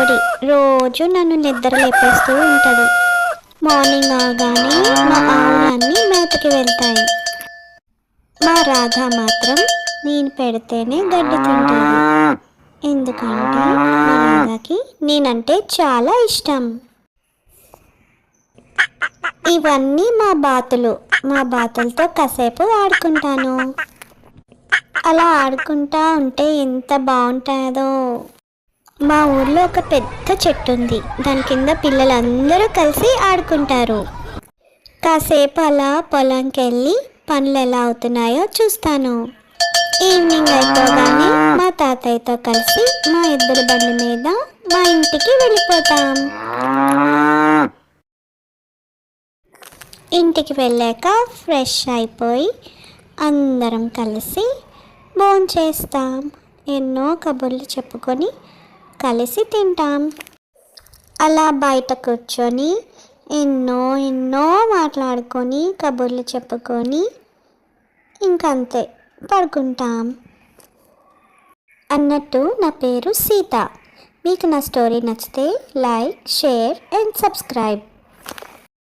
కోడి రోజు నన్ను నిద్ర లేపేస్తూ ఉంటుంది. మార్నింగ్ అవగానే మా ఆవులన్నీ మేతకి వెళ్తాయి. మా రాధ మాత్రం నేను పెడితేనే గడ్డి తింటుంది. ఎందుకంటే మా రాధకి నేనంటే చాలా ఇష్టం. ఇవన్నీ మా బాతులతో కాసేపు ఆడుకుంటాను. అలా ఆడుకుంటా ఉంటే ఎంత బాగుంటుందో. మా ఊర్లో ఒక పెద్ద చెట్టు ఉంది. దాని కింద పిల్లలందరూ కలిసి ఆడుకుంటారు. కాసేపు అలా పొలంకి వెళ్ళి పనులు ఎలా అవుతున్నాయో చూస్తాను. ఈవినింగ్ అయిపోగానే మా తాతయ్యతో కలిసి మా ఎద్దుల బండి మీద మా ఇంటికి వెళ్ళిపోతాం. ఇంటికి వెళ్ళాక ఫ్రెష్ అయిపోయి అందరం కలిసి భోంచేస్తాం. ఎన్నో కబుర్లు చెప్పుకొని కలిసి తింటాం. అలా బయట కూర్చొని ఎన్నో మాట్లాడుకొని కబుర్లు చెప్పుకొని ఇంకంతే పడుకుంటాం. అన్నట్టు నా పేరు సీత. మీకు నా స్టోరీ నచ్చితే లైక్, షేర్ అండ్ సబ్స్క్రైబ్.